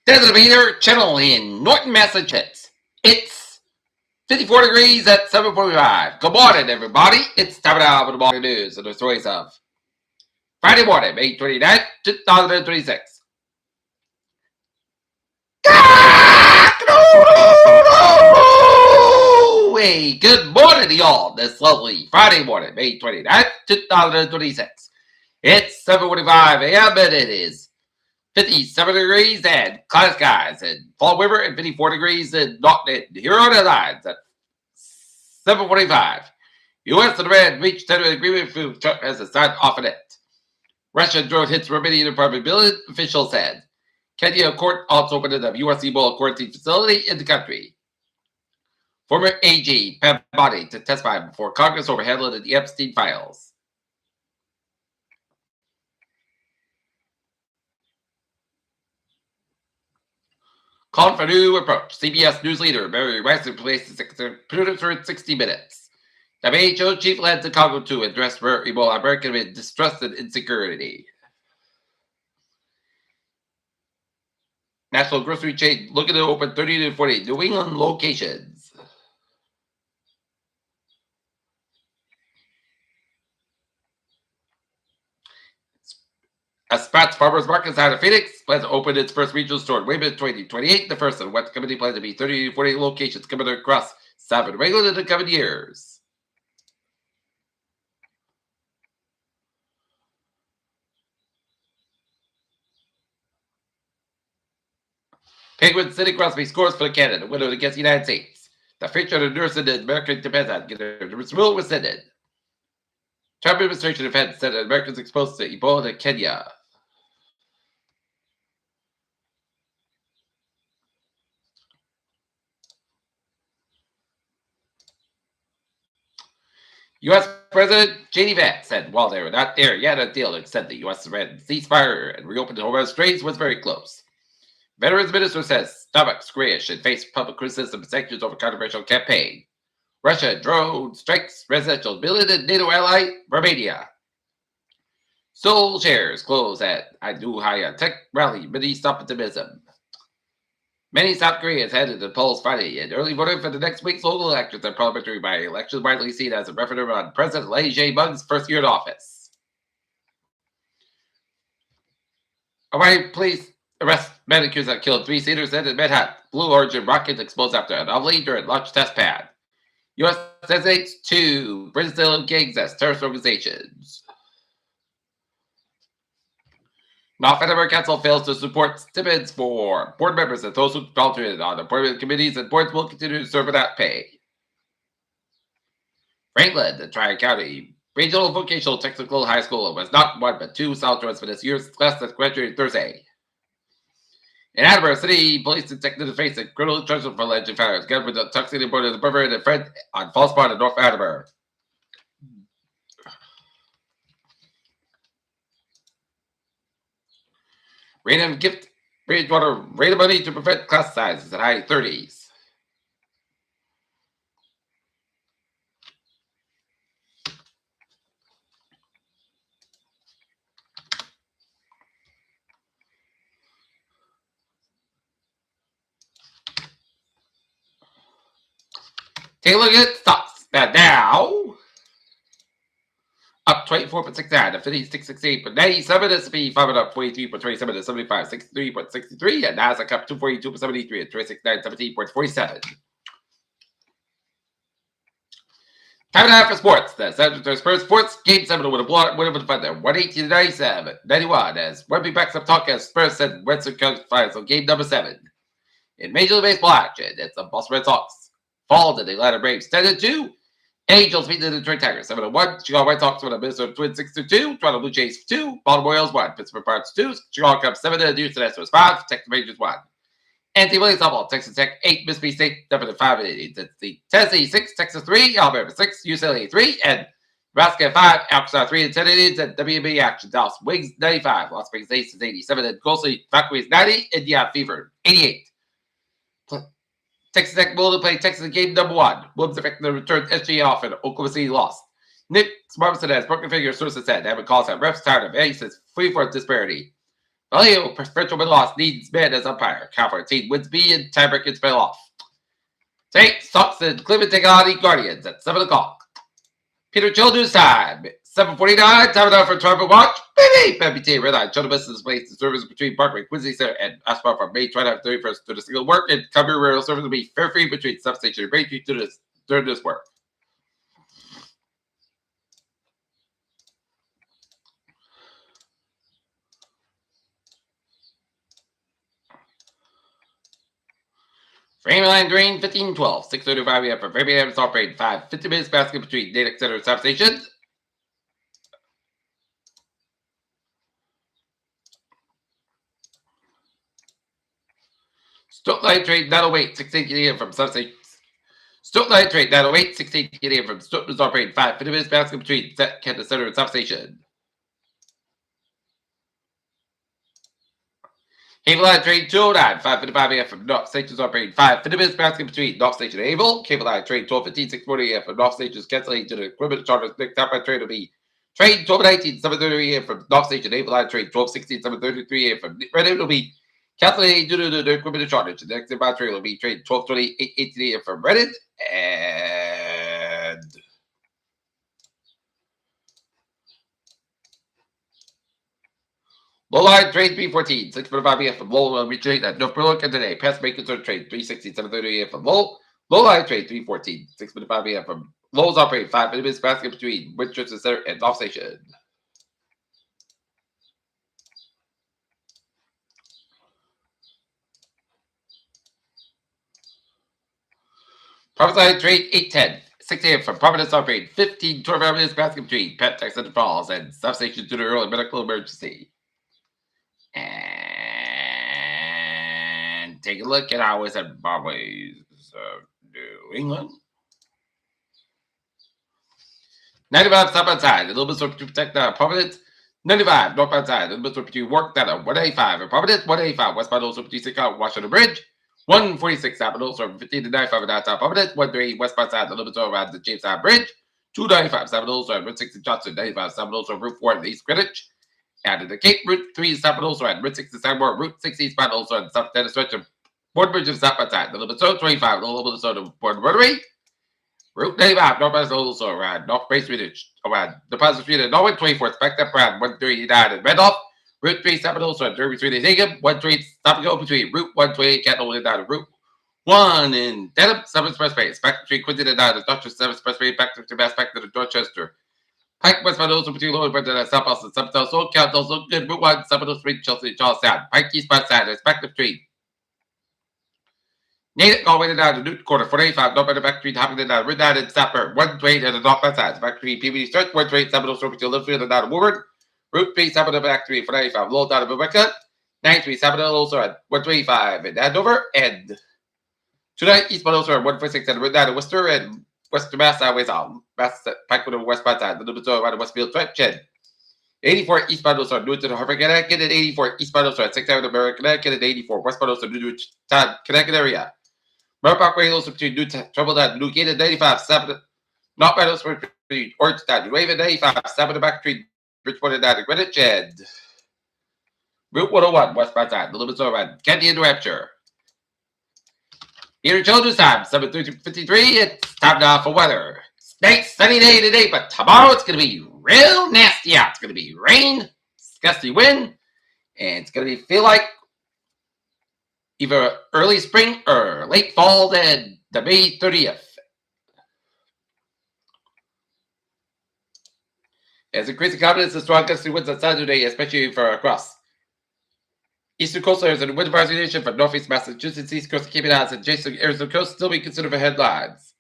Desert Meter Channel in Norton, Massachusetts. It's 54 degrees at 7:45. Good morning, everybody. It's time now for the morning news and the stories of Friday morning, May 29th, 2026. Hey, good morning to y'all this lovely Friday morning, May 29th, 2026. It's 7:45 a.m. and it is 57 degrees and cloud skies in Fall River and 54 degrees in Norton. Here are the lines at 7:45. U.S. and Iran reached tentative agreement with Trump has a sign off on it. Russian drone hits Romanian apartment building, officials said. Kenya court also opened a U.S. Ebola quarantine facility in the country. Former AG Pam Bondi to testify before Congress over handling the Epstein files. Called for a new approach. CBS News leader Mary Rice replaced the producer in 60 Minutes. WHO chief led Chicago to address Ebola American with distrust and insecurity. National grocery chain looking to open 30 to 40 New England locations. As Spats Farmers Market out of Phoenix plans to open its first regional store in Weymouth 2028. The first of what the company plans to be 30 to 40 locations coming across South and England in the coming years. Penguins Sidney Crosby scores for Canada, winner against the United States. The future of the nurse in American depends on getting the rule rescinded. Trump administration defense said that Americans exposed to Ebola in Kenya. U.S. President J.D. Vance said while they were not there yet, a deal to extend the U.S.-Iran ceasefire and reopen the Hormuz Straits was very close. Veterans Minister says Starbucks Korea should face public criticism and sanctions over controversial campaign. Russia drone strikes residential building in NATO ally Romania. Seoul shares close at I do high tech rally, Middle East optimism. Many South Koreans headed to the polls Friday in early voting for the next week's local elections and parliamentary by-elections, widely seen as a referendum on President Lee Jae-myung's first year in office. Hawaii police arrest men accused that killed 3 seniors in Manhattan. Blue Origin rocket exposed after an anomaly during launch test pad. U.S. designates 2 Brazilian gangs as terrorist organizations. Now, Federal Council fails to support stipends for board members and those who volunteered on appointment committees, and boards will continue to serve without pay. Franklin, the Tri-County Regional Vocational Technical High School, was not 1 but 2 salutors for this year's class that graduated Thursday. In Attleboro City, police detected the face of criminal charges for alleged fires. Government intoxicated board of the brother and a friend on False Pond in North Attleboro. Random gift Bridgewater random money to prevent class sizes at high 30s. Take a look at stocks. Now, up 24.69 to 56.68.97. S&P 500 up 43.27 to 75, 63.63. And Nasdaq up 242.73 at 26.9, 17.47. Time now for sports. The Senators first sports game 7 with a blowout win over the Thunder 118 to 97, 91. As Wemby backs up talk as Spurs send Western Conference Finals on game number 7. In Major League Baseball action, it's the Boston Red Sox fall to the Atlanta Braves 10-2. Angels beat the Detroit Tigers 7-1. Chicago White Sox won the Minnesota Twins 6-2. Toronto Blue Jays 2. Baltimore Orioles 1. Pittsburgh Pirates 2. Chicago Cubs 7. Houston Astros 5. Texas Rangers 1. Anthony Williams softball. Texas Tech 8. Mississippi State 5. The Tennessee 6. Texas 3. Alabama 6. UCLA 3. And Nebraska 5. Arkansas 3 and 10 innings. And WNBA action. Dallas Wings 95. Las Vegas Aces 87. And Golden State Falcons 90. Indiana Fever 88. Texas Tech will play Texas in game number 1. Wolves affecting the return SGA off and Oklahoma City lost. Nick Robinson has broken figure, sources said. Evan calls out refs tired of aces free for disparity. Vallejo, virtual win loss, needs man as umpire. Count 14 wins B and tiebreak gets spell off. St. Sox and Cleveland take on the Guardians at 7 o'clock. Peter Children's time. 7:49. Time enough for Trevor Watch. Baby! BBT Red Eye. Children is place the service between Parkway, Quincy Center, and Asphalt from May 31st to the single work. And cover rail service will be fair free between substation and Bay Street during this work. Frameline Green 1512, 6:35 p.m. for Framingham Salt Parade 5, 50 minutes basket between Natick Center and substations. Stoke Line Trade 908, 6:18 a.m. from substations. Stoke Line Trade 908, 6:18 a.m. from Stoke Salt Parade 5, 50 minutes basket between Canada Center and substation. Cable Line Train 209, 5:55 a.m. from North Stations operating 5, 50 minutes basket between North Station and Able. Cable Line Train 12:15, 6:40 a.m. from North Stations canceling to the equipment charters. Next top line train will be Train 12:19, 7:30 a.m. from North Station. Able Line Train 12:16, 7:33 a.m. from Reddit will be canceling due to the equipment charters. The next top train will be Train 12:20, 8:18 a.m. from Reddit. And Low line train 314, 6:45 a.m. from Lowell will reach at North Burlington today. Past Main Concern train 360, 7:30 a.m. from Lowell. Low line train 314, 6:45 a.m. from Lowell's operating 5 minutes basket between Winchester Center and North Station. Providence line train 810, 6 a.m. from Providence operating 15 25 minutes basket between Penn Texas Falls and substation due to early medical emergency. And take a look at how it's at Broadway's New England. 95 southbound side, a little bit sort to protect Providence. 95 northbound side, a little bit sort to work that 185 in Providence. 185 westbound also to take out Washington Bridge. 146 southbound from 15 to 95 in downtown Providence. 138 westbound side, a little bit around the Jamestown Bridge. 295 southbound from Route 60 Johnson. 95 southbound from Route 4 in East Greenwich. And in the Cape, Route 3 southbound also at Route 60 Sideboard, Route 60 eastbound also at South Dennis stretch of Board Bridge of southbound side. A little bit so 25, a little bit so to Board Rotary. Route 95, northbound also around North Bay Street, around Deposit Street and Norwood. 24th back up around 139 and Randolph. Route 3 southbound also at Derby Street and Hagan. 138 stop and go between Route 128 Cattle and down to Route 1 in Dedham, 7 Expressway. Back between Quincy and down to Dorchester 7 Expressway, back to Mass, back to the Dorchester. Pike westbound also between Lower Brenton and South Boston, South also Count also good. Route 1, South Street, Chelsea, Charlestown. Pike eastbound side, respective street. Natick all the way down to Newton Quarter, 485, northbound back street, hopping down, Route 9 and Sapper, 128 and the northbound side. Back street, PVD stretch, 128, South also between Littlefield and down to Woodward. Route 3, South back street, 495, low down to Rebecca. 93, South also at 125 in Andover. And tonight, eastbound also at 146 and Route 9 to Worcester and Western Mass sideways on Mass Pike with the westbound side, a little bit around the Westfield stretch. And 84 eastbound also at Newton, Harvard, Connecticut, and 84 eastbound also at 6th Avenue, American, Connecticut, and 84 westbound also Newton, Connecticut area. Murray Parkway also between Trouble and Newgate and 95, 7, northbound also between Orange Town, New Haven, 95, 7 back street, Bridgeport and down to Greenwich, and Route 101 westbound side, a little bit around Candy and New Hampshire. Here in Children's time, 7:53. It's time now for weather. Nice sunny day today, but tomorrow it's going to be real nasty out. It's going to be rain, gusty wind, and it's going to feel like either early spring or late fall and the May 30th. As increasing confidence and strong gusty winds on Saturday, especially for across eastern coast areas and wind variation from northeast Massachusetts, east coast of Cape Islands, and adjacent areas of the coast still be considered for headlines.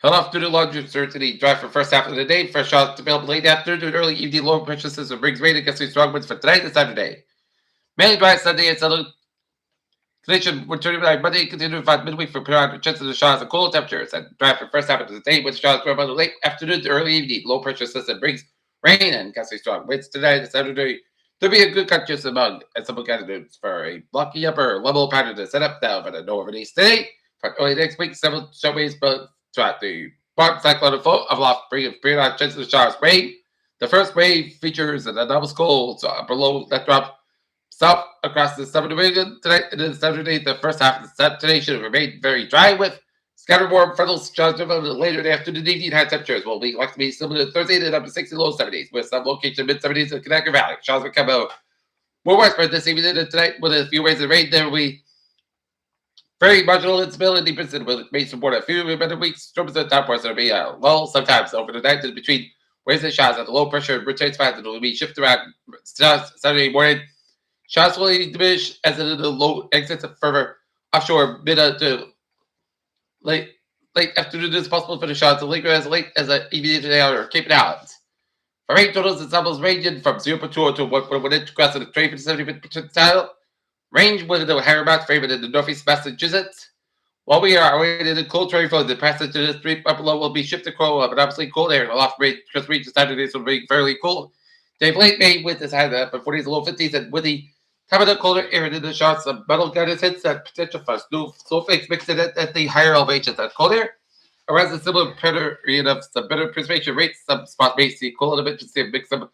Held off due to large uncertainty, dry for first half of the day. Fresh showers available late afternoon and early evening. Low pressure system brings rain and gusty strong winds for tonight and Saturday. Mainly dry Sunday and Sunday. Condition will turn like Monday, continue to find midweek for periodic chances of showers and cool temperatures. And dry for first half of the day with showers from the late afternoon to early evening. Low pressure system brings rain and gusty strong winds tonight and Saturday. There'll be a good conscious among some candidates for a blocky upper level pattern to set up now for the northeast today. For early next week, several showways throughout the bottom cyclone of aloft, bringing periodic chances of showers, rain. The first wave features an anomalous cold below that drop south across the southern division tonight and then Saturday. The first half of the today should remain very dry with scattered warm frontal showers developing later in the afternoon and evening. High temperatures will be likely to be similar to Thursday and up to 60 low 70s with some location mid 70s in the Connecticut Valley. Showers will come out more widespread this evening and tonight with a few rays of rain. There will be very marginal instability persistent will may support a few better weeks. Storms at the top portion will be a lull sometimes over the night in between waves and showers at the low pressure rotates fast and will be shifted around Saturday morning. Showers will diminish as the low exits further offshore mid to late afternoon is possible for the showers to linger as late as the evening today or Cape and Islands. For rain totals and samples ranging from 0.2 to 1 inch across the 20 to 70% style. Range with the higher amounts favored in the northeast Massachusetts. While we are awaiting the cold trade flow, the passage to the street up below will be shifted cold, but obviously cold air. The loft rate because region Saturdays will be fairly cold. Day late May with this high up in 40s, low 50s, and with the time of the colder air in the shots of metal guidance hits that potential for snow flakes mixed in at the higher elevations at cold air. Whereas a similar period of some better precipitation rates, some spots may see cool elements and see a mix of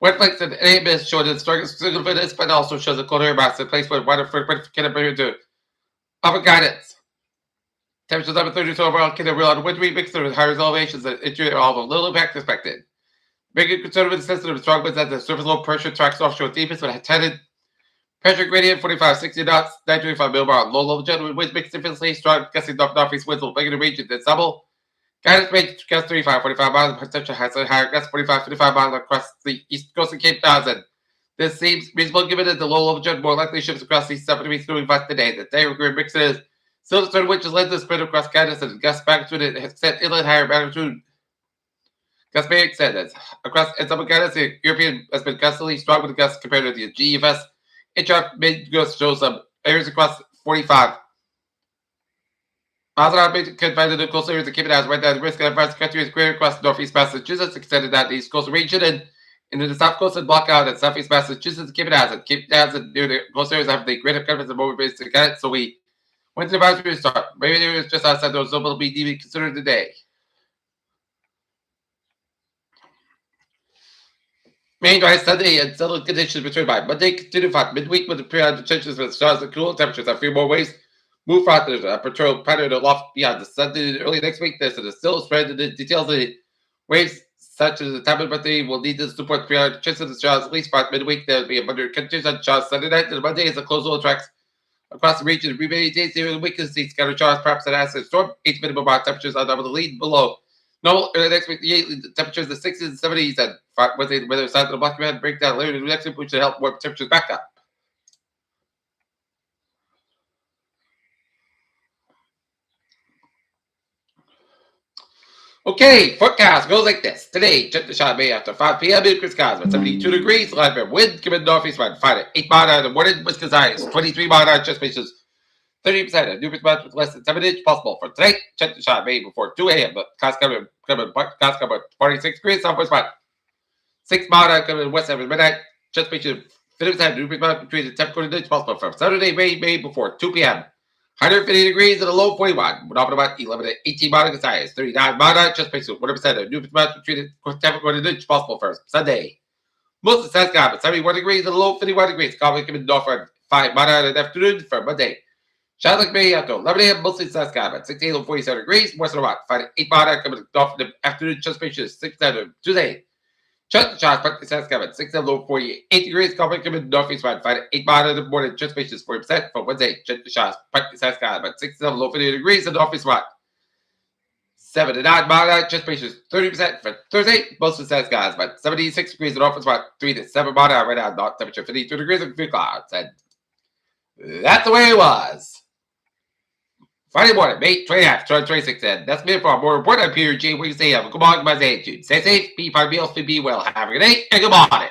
wet flakes and AMS showing the strongest signal for this, but also shows a cold air mass in place with wider footprint can appear to upper guidance. Temperatures up at 30 so overall can real on wintry mixed with higher elevations that interior all of little impact expected. Big concern with the sensitive strong winds that the surface low pressure tracks offshore deepest with a tented pressure gradient 45-60 knots, 925 millibar on low level jet with winds mixed differently, strong gusting northeast winds will make it a region that's double. Guidance range gust 35-45 miles, potential higher gust 45-55 miles across the east coast of Cape Town. This seems reasonable given that the low level jet more likely shifts across these 7 degrees through fast today. The day we're mixing is still certain winds led to spread across guidance and gust magnitude and extent inland higher magnitude. Gust may extend as across and some guidance. The European has been constantly strong with the gusts compared to the GFS. Inch-up mid-gust shows some areas across 45. Miles an hour can find the coastal areas of Cape Town right now. The risk of adverse country is greater across northeast Massachusetts, extended down the east coastal region, and into the south coast and block out at southeast Massachusetts, Cape Town. And Cape Town and near the coastal areas have the greater confidence and more based to guidance. So we went to the advisory start. Maybe there is just outside those will be even considered today. Main dry Sunday and settled conditions return by Monday. Continue hot midweek with the periodic changes with stars and cool temperatures. A few more waves. Move out to the patrol pattern aloft beyond the Sunday early next week. There's a still spread in the details of the waves such as the time of birthday will need to support periodic changes of the stars at least by midweek. There will be a under conditions on stars Sunday night and Monday as the close low tracks across the region. Remaining days during the week can see scattered showers, perhaps an acid storm. 8 minimum temperatures on top of the lead below. No, next week the temperatures the 60s and 70s and Wednesday the weather side of the block man breakdown later next week, which should help warm temperatures back up. Okay, forecast goes like this. Today, check the shot May after 5 p.m. in Wisconsin, 72 degrees, light from wind coming northeast wind, 5 to 8 mile in the morning, Wisconsin, 23 mile an hour, chest spaces, 30% of new response with less than 7 inches possible for tonight. Check the shot May before 2 a.m. But cost coming 46 degrees, southwest wind, 6 mile an hour coming west of midnight, chest spaces, 50% new response between the 10 inches possible for Saturday, May before 2 p.m. 150 degrees and a low 41. We're talking about 11 to 18 miles size. 39 miles just based on 100% of new response between the 10 inches possible for Sunday. Most of the Saskatchewan, 71 degrees and a low 51 degrees. Calmly coming northward 5 miles in the afternoon for Monday. Charlotte Bay after 11 a.m. Mostly Saskatchewan, 16 to 47 degrees. Western Rock, 5 to 8 miles coming north in the afternoon. Just based on 6 to Tuesday. Chuck Shots, Park Saskatchewan, 6 to low 48 degrees. Calmly coming northeast wind, 5 to 8 miles in the morning. Just based on 40% for Wednesday. Chuck Shots, Park Saskatchewan, 6 to low 50 degrees in northeast wind. 7 to 9 miles, just based on 30% for Thursday. Most of Saskatchewan, but 76 degrees in northeast wind. 3 to 7 miles right now. North temperature 52 degrees and few clouds. And that's the way it was. Friday morning, May 29th, 2026, and that's me for more report. I'm Peter J. Wiggins. Have a good morning, my attitude. Stay safe, be part of be well. Have a good day, and good morning.